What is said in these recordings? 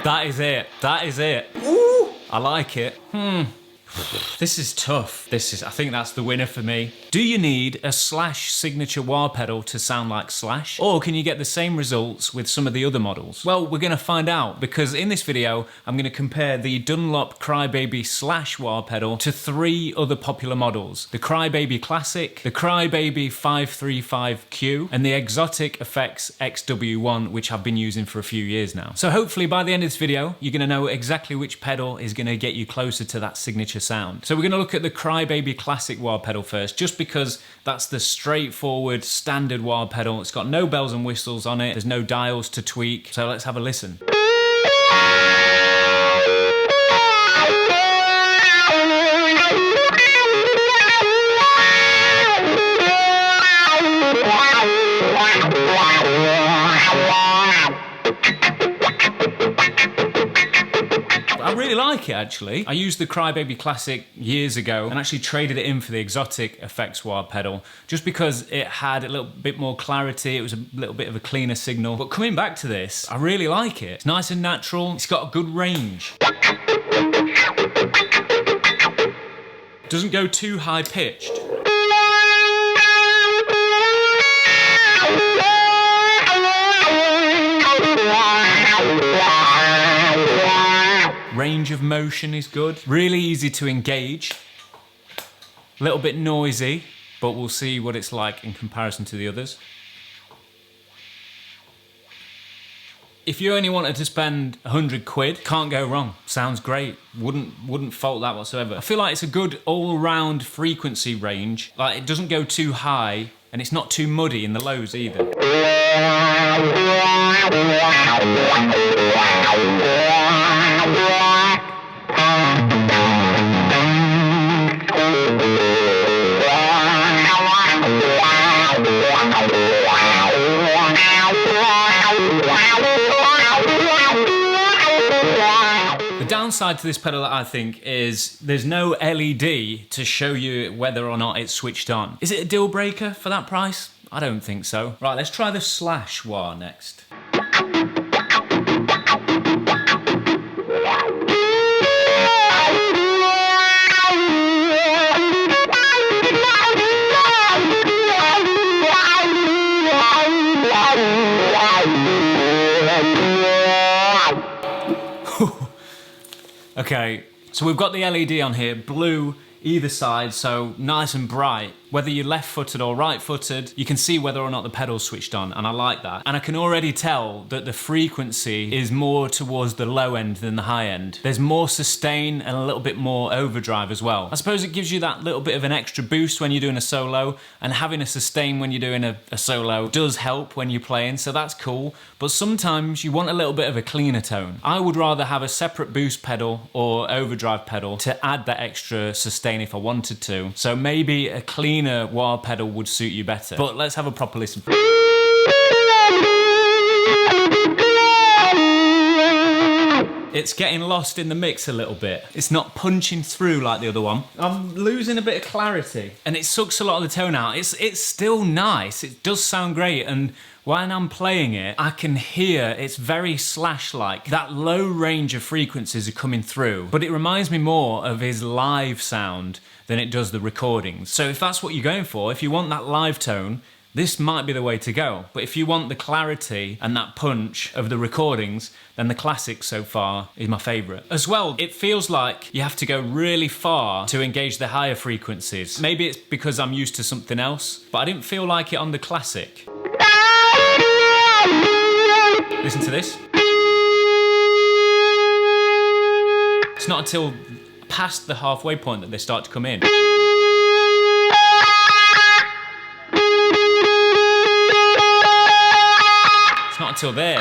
That is it. That is it. Ooh, I like it. This is tough. I think that's the winner for me. Do you need a Slash signature wah pedal to sound like Slash? Or can you get the same results with some of the other models? Well, we're gonna find out, because in this video, I'm gonna compare the Dunlop Crybaby Slash wah pedal to 3 other popular models. The Crybaby Classic, the Crybaby 535Q, and the Exotic Effects XW1, which I've been using for a few years now. So hopefully by the end of this video, you're gonna know exactly which pedal is gonna get you closer to that signature sound. So we're going to look at the Crybaby Classic wah pedal first, just because that's the straightforward standard wah pedal. It's got no bells and whistles on it. There's no dials to tweak. So let's have a listen. I really like it, actually. I used the Crybaby Classic years ago and actually traded it in for the Exotic Effects wah pedal, just because it had a little bit more clarity. It was a little bit of a cleaner signal. But coming back to this, I really like it. It's nice and natural. It's got a good range. Doesn't go too high pitched. Range of motion is good. Really easy to engage. A little bit noisy, but we'll see what it's like in comparison to the others. If you only wanted to spend 100 quid, can't go wrong. Sounds great. Wouldn't fault that whatsoever. I feel like it's a good all-round frequency range. Like, it doesn't go too high, and it's not too muddy in the lows either. The downside to this pedal, I think, is there's no LED to show you whether or not it's switched on. Is it a deal breaker for that price? I don't think so. Right, let's try the Slash wah next. Okay, so we've got the LED on here, blue either side, so nice and bright. Whether you're left-footed or right-footed, you can see whether or not the pedal's switched on, and I like that. And I can already tell that the frequency is more towards the low end than the high end. There's more sustain and a little bit more overdrive as well. I suppose it gives you that little bit of an extra boost when you're doing a solo, and having a sustain when you're doing a solo does help when you're playing, so that's cool. But sometimes you want a little bit of a cleaner tone. I would rather have a separate boost pedal or overdrive pedal to add that extra sustain if I wanted to. So maybe a cleaner wah pedal would suit you better. But let's have a proper listen. It's getting lost in the mix a little bit. It's not punching through like the other one. I'm losing a bit of clarity. And it sucks a lot of the tone out. It's still nice. It does sound great. And when I'm playing it, I can hear it's very Slash-like. That low range of frequencies are coming through. But it reminds me more of his live sound than it does the recordings. So if that's what you're going for, if you want that live tone, this might be the way to go. But if you want the clarity and that punch of the recordings, then the Classic so far is my favourite. As well, it feels like you have to go really far to engage the higher frequencies. Maybe it's because I'm used to something else, but I didn't feel like it on the Classic. Listen to this. It's not until past the halfway point that they start to come in. Not until there.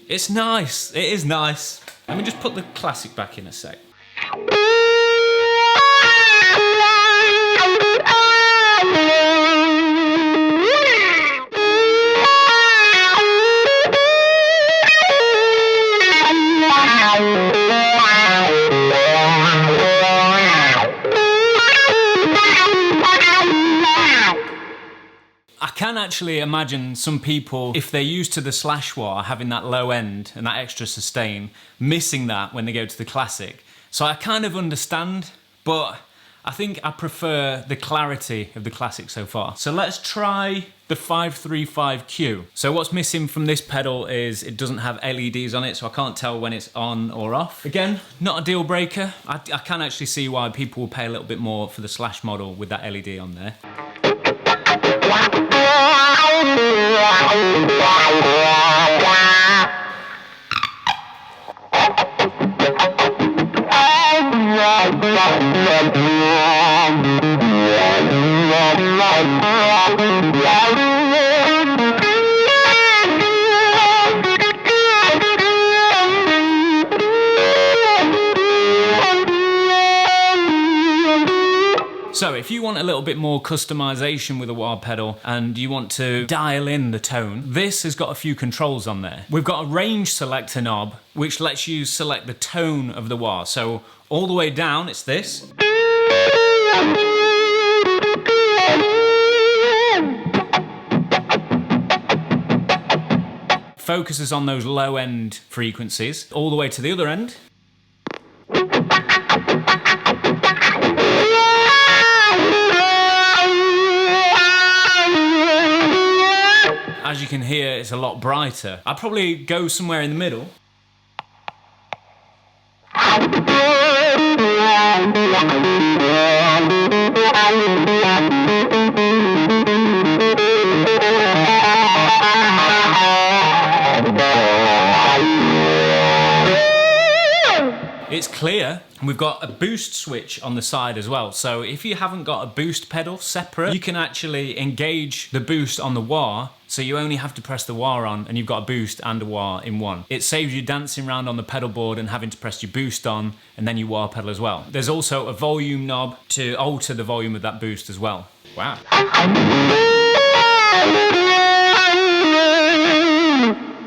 It's nice. It is nice. Let me just put the Classic back in a sec. I can actually imagine some people, if they're used to the slash wah, having that low end and that extra sustain, missing that when they go to the classic. So I kind of understand, but I think I prefer the clarity of the classic so far. So let's try the 535Q. So what's missing from this pedal is it doesn't have LEDs on it, so I can't tell when it's on or off. Again, not a deal breaker. I can actually see why people will pay a little bit more for the slash model with that LED on there. So if you want a little bit more customization with a wah pedal and you want to dial in the tone, this has got a few controls on there. We've got a range selector knob which lets you select the tone of the wah. So all the way down it's this. Focuses on those low end frequencies. All the way to the other end. As you can hear, it's a lot brighter. I'd probably go somewhere in the middle. It's clear. We've got a boost switch on the side as well. So if you haven't got a boost pedal separate, you can actually engage the boost on the wah. So you only have to press the wah on and you've got a boost and a wah in one. It saves you dancing around on the pedal board and having to press your boost on and then your wah pedal as well. There's also a volume knob to alter the volume of that boost as well. Wow.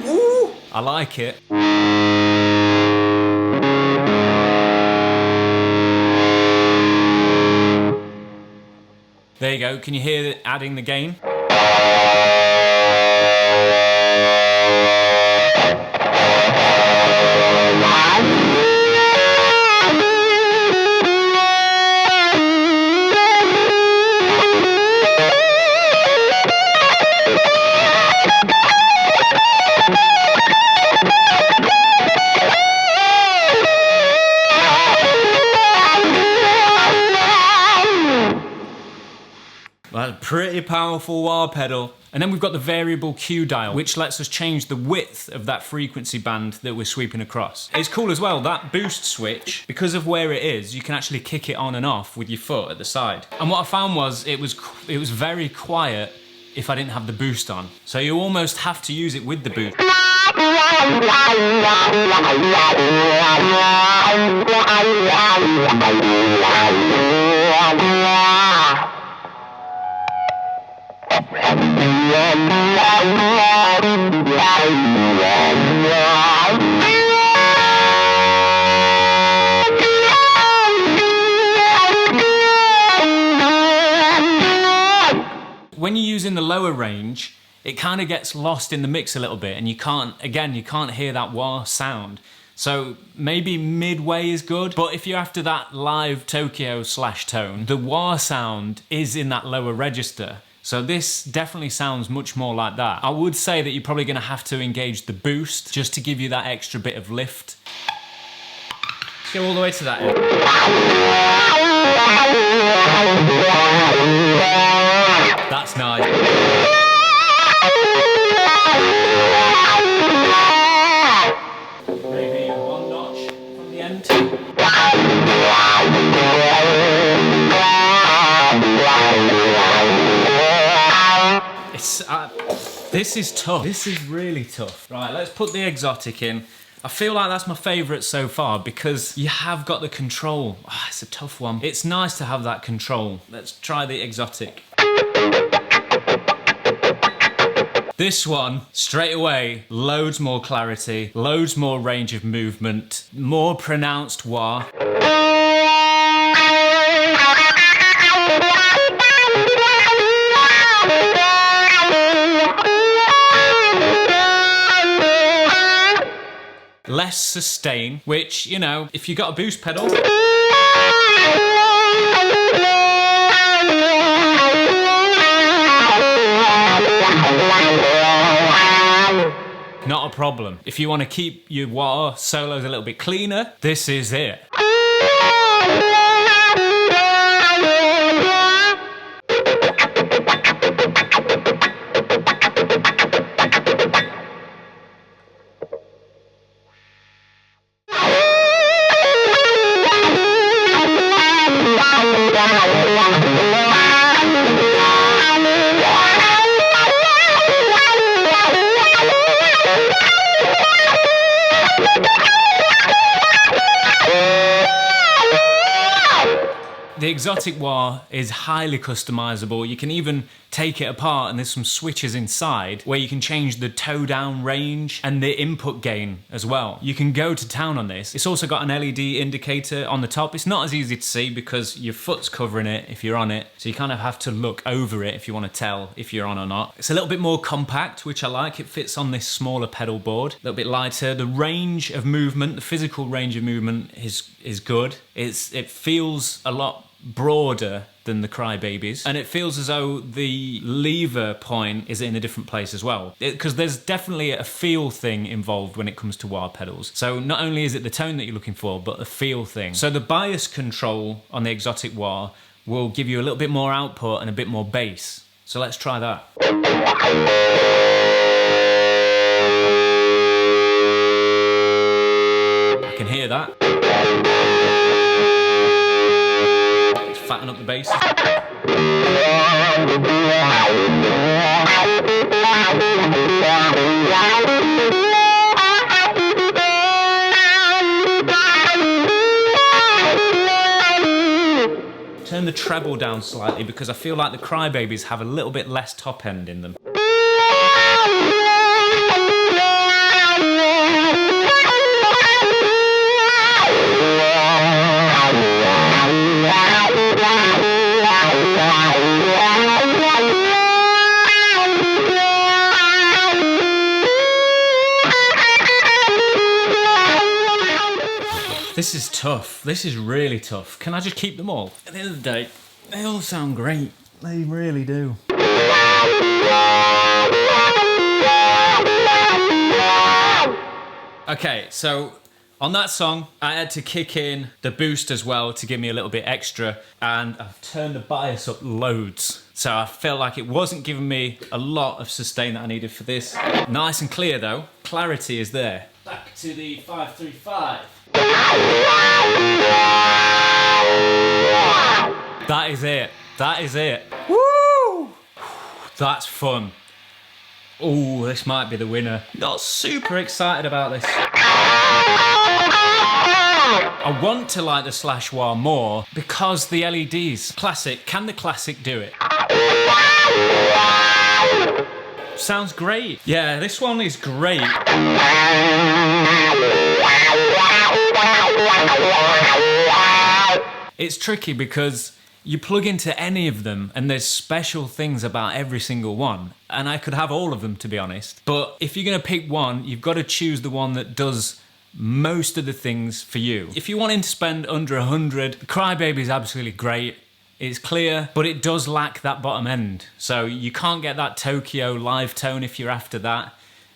Ooh, I like it. There you go, can you hear it adding the gain? That's a pretty powerful wah pedal. And then we've got the variable Q dial, which lets us change the width of that frequency band that we're sweeping across. It's cool as well, that boost switch, because of where it is, you can actually kick it on and off with your foot at the side. And what I found was it was very quiet if I didn't have the boost on. So you almost have to use it with the boost. When you're using the lower range, it kind of gets lost in the mix a little bit and you can't hear that wah sound. So maybe midway is good, but if you're after that live Tokyo slash tone, the wah sound is in that lower register. So this definitely sounds much more like that. I would say that you're probably gonna have to engage the boost just to give you that extra bit of lift. Let's go all the way to that end. That's nice. Maybe one notch from the end. This is tough. This is really tough. Right, let's put the exotic in. I feel like that's my favourite so far because you have got the control. Oh, it's a tough one. It's nice to have that control. Let's try the exotic. This one, straight away, loads more clarity, loads more range of movement, more pronounced wah. Less sustain, which, you know, if you got a boost pedal, not a problem. If you want to keep your wah solos a little bit cleaner, this is it. The exotic wah is highly customizable. You can even take it apart and there's some switches inside where you can change the toe down range and the input gain as well. You can go to town on this. It's also got an LED indicator on the top. It's not as easy to see because your foot's covering it if you're on it. So you kind of have to look over it if you want to tell if you're on or not. It's a little bit more compact, which I like. It fits on this smaller pedal board, a little bit lighter. The range of movement, the physical range of movement is good. It feels a lot broader than the Crybabies, and it feels as though the lever point is in a different place as well, because there's definitely a feel thing involved when it comes to wah pedals. So not only is it the tone that you're looking for, but the feel thing. So the bias control on the exotic wah will give you a little bit more output and a bit more bass. So let's try that. I can hear that. Fatten up the bass. Turn the treble down slightly because I feel like the Crybabies have a little bit less top end in them. This is tough. This is really tough. Can I just keep them all? At the end of the day, they all sound great. They really do. Okay, so on that song, I had to kick in the boost as well to give me a little bit extra, and I've turned the bias up loads. So I felt like it wasn't giving me a lot of sustain that I needed for this. Nice and clear though. Clarity is there. Back to the 535. That is it. That is it. Woo! That's fun. Oh, this might be the winner. Not super excited about this. I want to like the slash wah more because the LEDs. Classic. Can the Classic do it? Sounds great. Yeah, this one is great. It's tricky because you plug into any of them and there's special things about every single one. And I could have all of them, to be honest. But if you're going to pick one, you've got to choose the one that does most of the things for you. If you're wanting to spend under 100, the Crybaby is absolutely great. It's clear, but it does lack that bottom end. So you can't get that Tokyo live tone if you're after that.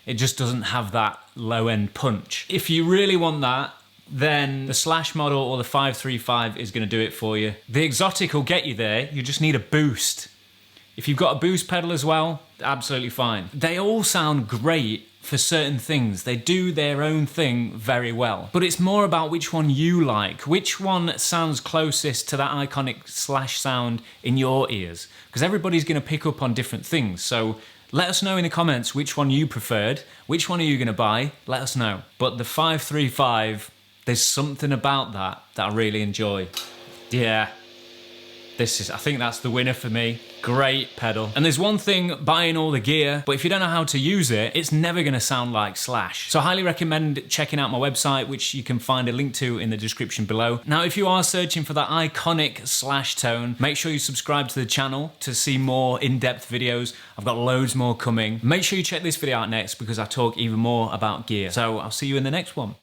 It just doesn't have that low end punch. If you really want that, then the Slash model or the 535 is going to do it for you. The exotic will get you there. You just need a boost. If you've got a boost pedal as well, absolutely fine. They all sound great for certain things. They do their own thing very well. But it's more about which one you like, which one sounds closest to that iconic Slash sound in your ears. Because everybody's going to pick up on different things. So Let us know in the comments which one you preferred. Which one are you going to buy? Let us know. But the 535, there's something about that I really enjoy. Yeah. I think that's the winner for me. Great pedal. And there's one thing buying all the gear, but if you don't know how to use it, it's never gonna sound like Slash. So I highly recommend checking out my website, which you can find a link to in the description below. Now, if you are searching for that iconic Slash tone, make sure you subscribe to the channel to see more in-depth videos. I've got loads more coming. Make sure you check this video out next because I talk even more about gear. So I'll see you in the next one.